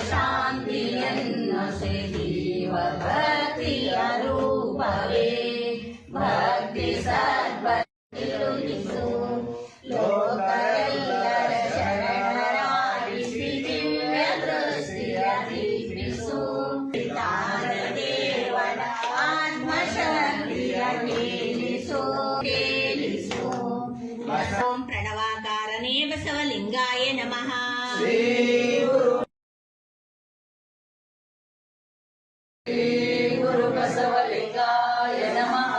ಶಾಂತಿಯನ್ನು ಸಿಹಿವ ಭಕ್ತಿಯ ರೂಪವೇ ಭಕ್ತಿ ಸದ್ಭಕ್ತಿರುಗಿಸು ಲೋಕರೆಲ್ಲರ ಶರಣರಾಗಿಸಿ ದಿವ್ಯ ದೃಷ್ಟಿಯ ದೀಪಿಸು ದೇವರ ಆತ್ಮಶಕ್ತಿಯ ಕೇಳಿಸು ಕೇಳಿಸು. ಓಂ ಪ್ರಣವಾಕಾರನೇ ಬಸವಲಿಂಗಾಯ ನಮಃ. ಗುರು ಬಸವಲಿಂಗಾಯ ನಮಃ.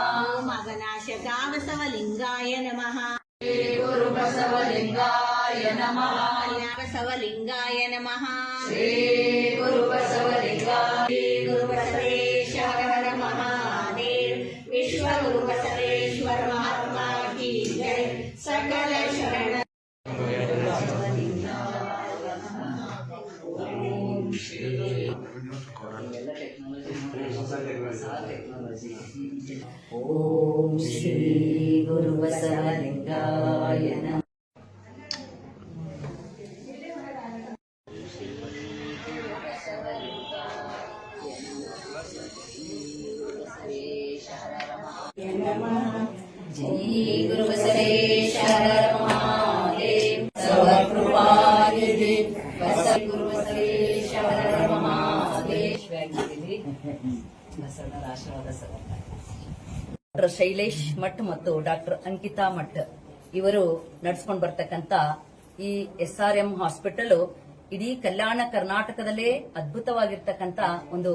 ಮಗನಾಶಕ ಬಸವಲಿಂಗಾಯ ನಮಃ. ಗುರು ಬಸವಲಿಂಗಾಯ ನಮಃ. ಬಸವಲಿಂಗಾಯ ನಮಃ. ಗುರು ಬಸವಲಿಂಗಾಯ. ಗುರು ಬಸವೇಶ್ವರ ಹರ ಮಹಾದೇವ್. ವಿಶ್ವಗುರು ಬಸವೇಶ್ವರ ಮಹಾತ್ಮ ಕಿ ಜೈ. ಸಕಲ ಶರಣ ಓಂ ಶ್ರೀ ಗುರು ಬಸವಲಿಂಗಾಯ ನಮಃ. ಜೈ ಗುರು ಬಸವೇಶ್ವರ ಮಹಾದೇವ್. ಸರ್ವಕೃಪಾನಿಧಿ ಗುರು ಬಸವೇಶ್ವರ ಮಹಾದೇವ್. ಬಸವಣ್ಣರ ಆಶೀರ್ವಾದ ಸರ್. ಡಾಕ್ಟರ್ ಶೈಲೇಶ್ ಮಠ್ ಮತ್ತು ಡಾಕ್ಟರ್ ಅಂಕಿತಾ ಮಠ್ ಇವರು ನಡೆಸ್ಕೊಂಡು ಬರ್ತಕ್ಕಂತ ಈ SRM ಹಾಸ್ಪಿಟಲ್ ಇಡೀ ಕಲ್ಯಾಣ ಕರ್ನಾಟಕದಲ್ಲೇ ಅದ್ಭುತವಾಗಿರ್ತಕ್ಕಂತ ಒಂದು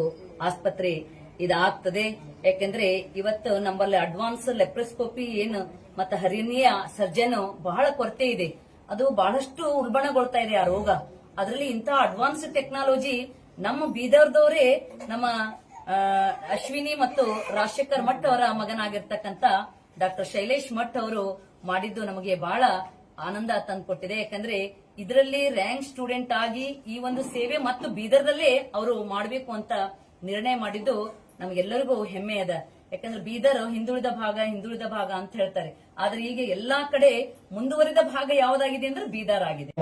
ಆಸ್ಪತ್ರೆ ಇದಾಗ್ತದೆ. ಯಾಕೆಂದ್ರೆ ಇವತ್ತು ನಮ್ಮಲ್ಲಿ ಅಡ್ವಾನ್ಸ್ ಲೆಪ್ರೋಸ್ಕೋಪಿ ಏನು ಮತ್ತೆ ಹರ್ನಿಯಾ ಸರ್ಜನ್ ಬಹಳ ಕೊರತೆ ಇದೆ. ಅದು ಬಹಳಷ್ಟು ಉಲ್ಬಣಗೊಳ್ತಾ ಇದೆ ಆ ರೋಗ. ಅದರಲ್ಲಿ ಇಂಥ ಅಡ್ವಾನ್ಸ್ ಟೆಕ್ನಾಲಜಿ ನಮ್ಮ ಬೀದರ್ದವರೇ ನಮ್ಮ ಅಶ್ವಿನಿ ಮತ್ತು ರಾಜಶೇಖರ್ ಮಠ್ ಅವರ ಮಗನಾಗಿರ್ತಕ್ಕಂತ ಡಾಕ್ಟರ್ ಶೈಲೇಶ್ ಮಠ್ ಅವರು ಮಾಡಿದ್ದು ನಮಗೆ ಬಹಳ ಆನಂದ ತಂದುಕೊಟ್ಟಿದೆ. ಯಾಕಂದ್ರೆ ಇದರಲ್ಲಿ ರ್ಯಾಂಕ್ ಸ್ಟೂಡೆಂಟ್ ಆಗಿ ಈ ಒಂದು ಸೇವೆ ಮತ್ತು ಬೀದರ್ದಲ್ಲೇ ಅವರು ಮಾಡಬೇಕು ಅಂತ ನಿರ್ಣಯ ಮಾಡಿದ್ದು ನಮಗೆಲ್ಲರಿಗೂ ಹೆಮ್ಮೆ ಅದ. ಯಾಕಂದ್ರೆ ಬೀದರ್ ಹಿಂದುಳಿದ ಭಾಗ ಅಂತ ಹೇಳ್ತಾರೆ. ಆದ್ರೆ ಈಗ ಎಲ್ಲಾ ಕಡೆ ಮುಂದುವರಿದ ಭಾಗ ಯಾವ್ದಾಗಿದೆ ಅಂದ್ರೆ ಬೀದರ್ ಆಗಿದೆ.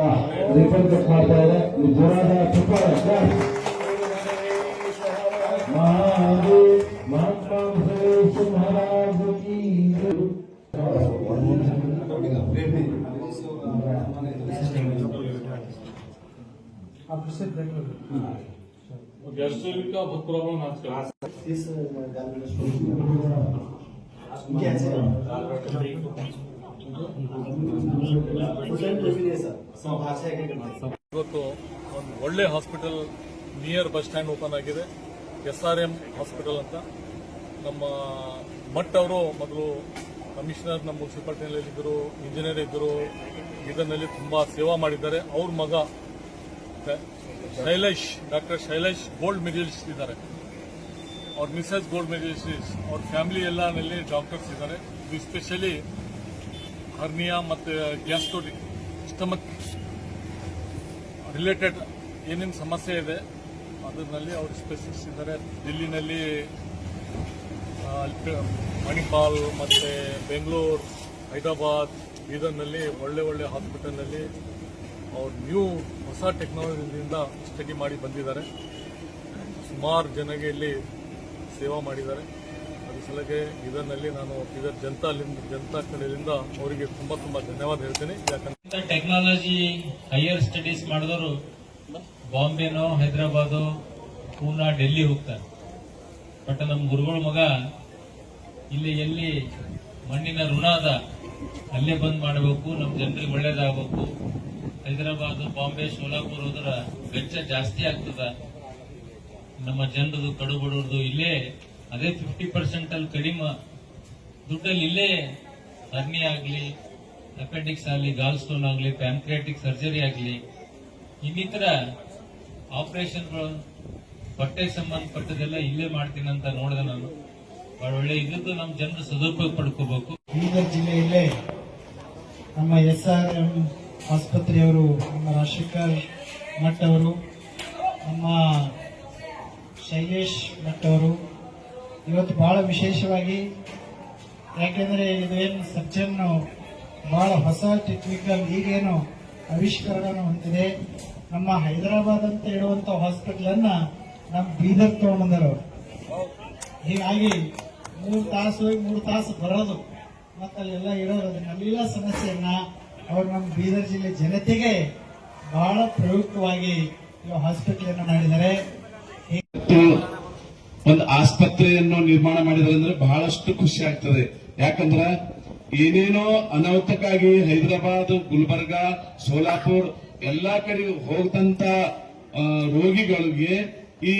गैस्ट्रिक का बहुत प्रॉब्लम आजकल ಇವತ್ತು ಒಂದು ಒಳ್ಳೆ hospital near bus stand open ಆಗಿದೆ. SRM ಹಾಸ್ಪಿಟಲ್ ಅಂತ. ನಮ್ಮ ಮಠ್ ಅವರು ಮೊದಲು ಕಮಿಷನರ್ ನಮ್ಮ ಮುನ್ಸಿಪಾಲಿಟಿನಲ್ಲಿ ಇದ್ದರು, ಇಂಜಿನಿಯರ್ ಇದ್ದರು, ಇದರಲ್ಲಿ ತುಂಬಾ ಸೇವಾ ಮಾಡಿದ್ದಾರೆ. ಅವ್ರ ಮಗ Shailesh, doctor Shailesh gold medalist ಇದ್ದಾರೆ. ಅವ್ರ ಮಿಸಸ್ ಗೋಲ್ಡ್ ಮೆಡಲಿಸ್ಟ್. ಅವ್ರ ಫ್ಯಾಮಿಲಿ ಎಲ್ಲನಲ್ಲಿ ಡಾಕ್ಟರ್ಸ್ ಇದ್ದಾರೆ. ಇದು ಸ್ಪೆಷಲಿ ಹರ್ನಿಯಾ ಮತ್ತು ಗ್ಯಾಸ್ಟ್ರೋಟಿಕ್ ಸ್ಟಮಕ್ ರಿಲೇಟೆಡ್ ಏನೇನು ಸಮಸ್ಯೆ ಇದೆ ಅದರಲ್ಲಿ ಅವರು ಸ್ಪೆಷಲಿಸ್ಟ್ ಇದ್ದಾರೆ. ದಿಲ್ಲಿನಲ್ಲಿ, ಮಣಿಪಾಲ್ ಮತ್ತು ಬೆಂಗಳೂರು, ಹೈದರಾಬಾದ್, ಬೀದರ್ನಲ್ಲಿ ಒಳ್ಳೆ ಹಾಸ್ಪಿಟಲ್ನಲ್ಲಿ ಅವ್ರು ಹೊಸ ಟೆಕ್ನಾಲಜಿಯಿಂದ ಸ್ಟಡಿ ಮಾಡಿ ಬಂದಿದ್ದಾರೆ. ಸುಮಾರು ಜನಗೆ ಇಲ್ಲಿ ಸೇವಾ ಮಾಡಿದ್ದಾರೆ. ಅದ್ರ ಸಲಗೆ ಇದರಲ್ಲಿ ನಾನು ಬೀದರ್ ಜನತಾ ಕಡೆಯಿಂದ ಅವರಿಗೆ ತುಂಬಾ ಧನ್ಯವಾದ ಹೇಳ್ತೇನೆ. ಯಾಕಂದ್ರೆ ಟೆಕ್ನಾಲಜಿ ಹೈಯರ್ ಸ್ಟಡೀಸ್ ಮಾಡಿದವರು ಬಾಂಬೆನೋ, ಹೈದರಾಬಾದೋ, ಪೂನಾ, ಡೆಲ್ಲಿ ಹೋಗ್ತಾರೆ. ಬಟ್ ನಮ್ಮ ಗುರುಗಳ ಮಗ ಇಲ್ಲಿ ಎಲ್ಲಿ ಮಣ್ಣಿನ ಋಣ ಅದ ಅಲ್ಲೇ ಬಂದ್ ಮಾಡಬೇಕು, ನಮ್ಮ ಜನರಿಗೆ ಒಳ್ಳೇದಾಗಬೇಕು. ಹೈದರಾಬಾದ್, ಬಾಂಬೆ, ಸೋಲಾಪುರ ಹೋದ್ರ ವೆಚ್ಚ ಜಾಸ್ತಿ ಆಗ್ತದ. ನಮ್ಮ ಜನರದು ಕಡು ಬಡವ್ರದು ಇಲ್ಲೇ ಅದೇ 50% ಅಲ್ಲಿ ಕಡಿಮೆ ದುಡ್ಡಲ್ಲಿ ಇಲ್ಲೇ ಹರ್ನಿ ಆಗಲಿ, ಅಪೆಂಡಿಕ್ಸ್ ಆಗಲಿ, ಗಾಲ್ ಸ್ಟೋನ್ ಆಗಲಿ, ಪ್ಯಾನ್ಕ್ರಿಯಾಟಿಕ್ ಸರ್ಜರಿ ಆಗಲಿ, ಇನ್ನಿತರ ಆಪರೇಷನ್ಗಳು ಹೊಟ್ಟೆ ಸಂಬಂಧಪಟ್ಟದೆಲ್ಲ ಇಲ್ಲೇ ಮಾಡ್ತೀನಿ ಅಂತ ನೋಡಿದೆ ನಾನು. ಬಹಳ ಒಳ್ಳೆ ಇದ್ದು ನಮ್ಮ ಜನರು ಸದುಪಯೋಗ ಪಡ್ಕೋಬೇಕು. ಬೀದರ್ ಜಿಲ್ಲೆಯಲ್ಲೇ ನಮ್ಮ SRM ಆಸ್ಪತ್ರೆಯವರು, ನಮ್ಮ ರಾಜಶೇಖರ್ ಮಠ್ ಅವರು, ನಮ್ಮ ಶೈಲೇಶ್ ಮಠ್ ಅವರು ಇವತ್ತು ಬಹಳ ವಿಶೇಷವಾಗಿ, ಯಾಕೆಂದ್ರೆ ಇದೇನು ಸರ್ಜನ್ ಬಹಳ ಹೊಸ ಟೆಕ್ನಿಕಲ್ ಈಗೇನು ಆವಿಷ್ಕಾರವನ್ನು ಹೊಂದಿದೆ. ನಮ್ಮ ಹೈದರಾಬಾದ್ ಅಂತ ಹೇಳುವಂತ ಹಾಸ್ಪಿಟಲ್ ಅನ್ನ ನಮ್ಮ ಬೀದರ್ ತಗೊಂಡ್ಬಂದರು. ಹೀಗಾಗಿ 3 ತಾಸು ಹೋಗಿ 3 ತಾಸು ಬರೋದು ಮತ್ತೆ ಅಲ್ಲೆಲ್ಲ ಇರೋದು ಅದನ್ನೆಲ್ಲ ಸಮಸ್ಯೆಯನ್ನ ಅವರು ನಮ್ಮ ಬೀದರ್ ಜಿಲ್ಲೆ ಜನತೆಗೆ ಬಹಳ ಪ್ರಯುಕ್ತವಾಗಿ ಈ ಹಾಸ್ಪಿಟಲ್ ಅನ್ನು ಮಾಡಿದ್ದಾರೆ. ಮತ್ತು ಒಂದು ಆಸ್ಪತ್ರೆಯನ್ನು ನಿರ್ಮಾಣ ಮಾಡಿದ್ರೆ ಅಂದ್ರೆ ಬಹಳಷ್ಟು ಖುಷಿ ಆಗ್ತದೆ. ಯಾಕಂದ್ರ ಏನೇನೋ ಅನಾಹುತಕ್ಕಾಗಿ ಹೈದರಾಬಾದ್, ಗುಲ್ಬರ್ಗ, ಸೋಲಾಪುರ್ ಎಲ್ಲಾ ಕಡೆ ಹೋಗದಂತ ರೋಗಿಗಳಿಗೆ ಈ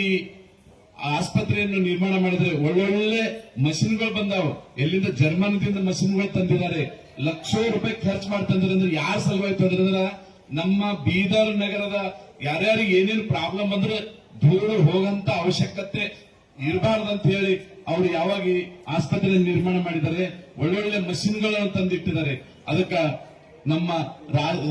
ಆಸ್ಪತ್ರೆಯನ್ನು ನಿರ್ಮಾಣ ಮಾಡಿದ್ರೆ ಒಳ್ಳೊಳ್ಳೆ ಮಷಿನ್ಗಳು ಬಂದಾವ. ಎಲ್ಲಿಂದ ಜರ್ಮನಿದಿಂದ ಮಷಿನ್ಗಳು ತಂದಿದ್ದಾರೆ. ಲಕ್ಷೋ ರೂಪಾಯಿ ಖರ್ಚು ಮಾಡಿ ತಂದ್ರೆ ಅಂದ್ರೆ ಯಾರ ಸಲುವಾಗಿ ತಂದ್ರೆ ನಮ್ಮ ಬೀದರ್ ನಗರದ ಯಾರ್ಯಾರಿಗೆ ಏನೇನು ಪ್ರಾಬ್ಲಮ್ ಬಂದ್ರೆ ದೂರ ಹೋಗಂತ ಅವಶ್ಯಕತೆ ಇರಬಾರ್ದಂತ ಹೇಳಿ ಅವರು ಯಾವಾಗ ಈ ಆಸ್ಪತ್ರೆ ನಿರ್ಮಾಣ ಮಾಡಿದ್ದಾರೆ, ಒಳ್ಳೊಳ್ಳೆ ಮಷಿನ್ಗಳನ್ನು ತಂದಿಟ್ಟಿದ್ದಾರೆ. ಅದಕ್ಕ ನಮ್ಮ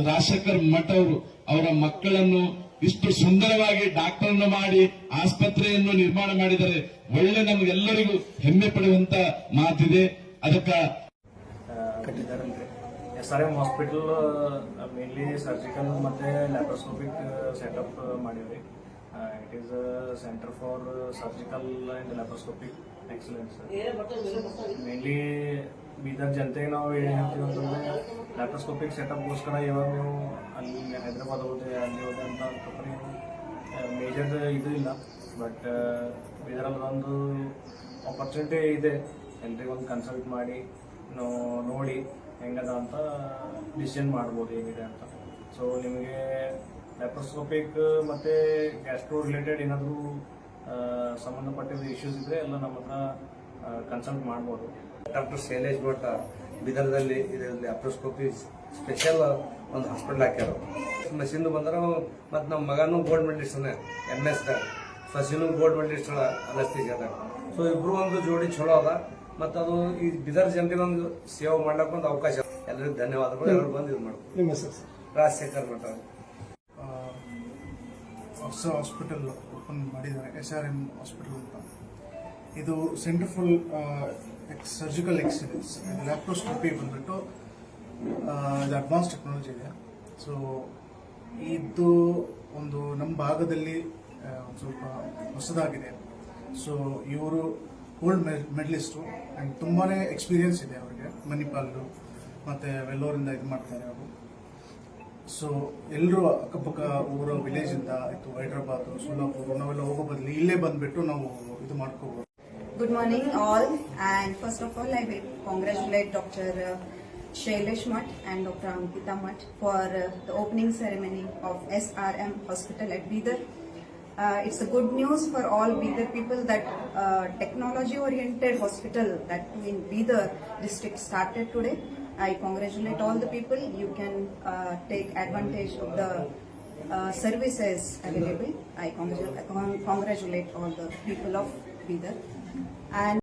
ರಾಜಶೇಖರ್ ಮಠ್ ಅವರು ಅವರ ಮಕ್ಕಳನ್ನು ಇಷ್ಟು ಸುಂದರವಾಗಿ ಡಾಕ್ಟರ್ನ್ನು ಮಾಡಿ ಆಸ್ಪತ್ರೆಯನ್ನು ನಿರ್ಮಾಣ ಮಾಡಿದರೆ ಒಳ್ಳೆ ನಮಗೆಲ್ಲರಿಗೂ ಹೆಮ್ಮೆ ಪಡುವಂತ ಮಾತಿದೆ. ಅದಕ್ಕ ಕಟ್ಟಿದ್ದಾರಲ್ರಿ. SRM ಹಾಸ್ಪಿಟಲ್ ಮೇನ್ಲಿ ಸರ್ಜಿಕಲ್ ಮತ್ತೆ ಲ್ಯಾಪ್ರೋಸ್ಕೋಪಿಕ್ ಸೆಟಪ್ ಮಾಡಿದ್ರಿ. It is centre for surgical and laparoscopic excellence. Mainly Bidar ಜನತೆಗೆ ನಾವು ಏನು ಹೇಳ್ತೀವಿ ಅಂತಂದ್ರೆ ಲ್ಯಾಪ್ರೋಸ್ಕೋಪಿಕ್ ಸೆಟಪ್ಗೋಸ್ಕರ ಇವಾಗ ನೀವು ಅಲ್ಲಿ ಹೈದರಾಬಾದ್ ಹೋದೆ ಅಲ್ಲಿ ಹೋದೆ ಅಂತ ಮೇಜರ್ ಇದು ಇಲ್ಲ. ಬಟ್ ಬೀದರಲ್ಲಿ ಒಂದು ಆಪರ್ಚುನಿಟಿ ಇದೆ. ಎಲ್ರಿಗೊಂದು ಕನ್ಸಲ್ಟ್ ಮಾಡಿ ನಾವು ನೋಡಿ ಹೆಂಗದ ಅಂತ ಡಿಸಿಷನ್ ಮಾಡ್ಬೋದು ಏನಿದೆ ಅಂತ. ಸೊ ನಿಮಗೆ ಲ್ಯಾಪ್ರೋಸ್ಕೋಪಿಕ್ ಮತ್ತು ಗ್ಯಾಸ್ಟ್ರೋ ರಿಲೇಟೆಡ್ ಏನಾದರೂ ಸಂಬಂಧಪಟ್ಟಿದ ಇಶ್ಯೂಸ್ ಇದ್ದರೆ ಎಲ್ಲ ನಮ್ಮ ಹತ್ರ ಕನ್ಸಲ್ಟ್ ಮಾಡ್ಬೋದು. ಡಾಕ್ಟರ್ ಶೈಲೇಶ್ ಭಟ್ ಬೀದರ್ದಲ್ಲಿ ಇದರಲ್ಲಿ ಲ್ಯಾಪ್ರೋಸ್ಕೋಪಿ ಸ್ಪೆಷಲ್ ಒಂದು ಹಾಸ್ಪಿಟಲ್ ಹಾಕ್ಯಾರ. ಮಷಿನ್ ಬಂದ್ರೆ ಮತ್ತು ನಮ್ಮ ಮಗನೂ ಗೋಲ್ಡ್ ಮೆಡಲಿಸ್ಟ್ನೇ MS ದಾಗ, ಸಸಿನೂ ಗೋಲ್ಡ್ ಮೆಡಲಿಸ್ಟ್ ಅನಸ್ತೀಸಿಯಾದಾಗ. ಸೊ ಇಬ್ರು ಒಂದು ಜೋಡಿ ಚಲೋ ಅದ. ಮತ್ತು ಅದು ಈ ಬೀದರ್ ಜನರಿಗೆ ಒಂದು ಸೇವೆ ಮಾಡ್ಲಿಕ್ಕೆ ಒಂದು ಅವಕಾಶ. ಎಲ್ಲರಿಗೂ ಧನ್ಯವಾದಗಳು. ಎಲ್ಲರೂ ಬಂದು ಇದು ಮಾಡ್ಬೋದು. ನಿಮ್ಮ ಹೆಸರು ಸರ್? ರಾಜಶೇಖರ್ ಮಠ ಹೊಸ ಹಾಸ್ಪಿಟಲ್ ಓಪನ್ ಮಾಡಿದ್ದಾರೆ, SRM ಹಾಸ್ಪಿಟಲ್ ಅಂತ. ಇದು centre for surgical excellence. Laparoscopy ಬಂದ್ಬಿಟ್ಟು ಇದು ಅಡ್ವಾನ್ಸ್ ಟೆಕ್ನಾಲಜಿ ಇದೆ. ಸೊ ಇದು ಒಂದು ನಮ್ಮ ಭಾಗದಲ್ಲಿ ಒಂದು ಸ್ವಲ್ಪ ಹೊಸದಾಗಿದೆ. ಸೊ ಇವರು ಗೋಲ್ಡ್ ಮೆಡಲಿಸ್ಟು ಆ್ಯಂಡ್ ತುಂಬಾ ಎಕ್ಸ್ಪೀರಿಯನ್ಸ್ ಇದೆ ಅವರಿಗೆ. ಮಣಿಪಾಲು ಮತ್ತು ವೆಲ್ಲೋರಿಂದ ಇದು ಮಾಡ್ತಾರೆ ಅವರು. ಸೊ ಎಲ್ಲರೂ ಅಕ್ಕಪಕ್ಕ ಊರ ವಿಲೇಜಿಂದ ಆಯಿತು ಹೈದರಾಬಾದ್, ಸೋಲಾಪುರ ನಾವೆಲ್ಲ ಹೋಗೋ ಬದಲು ಇಲ್ಲೇ ಬಂದುಬಿಟ್ಟು ನಾವು ಇದು ಮಾಡ್ಕೋಬೋದು. Good morning all, and first of all I will congratulate Dr. Shailesh Math and Dr. Ankita Math for the opening ceremony of SRM Hospital at Bidar. It's a good news for all Bidar people that technology oriented hospital that in Bidar district started today. I congratulate all the people. You can take advantage of the services available. I congratulate all the people of Bidar. And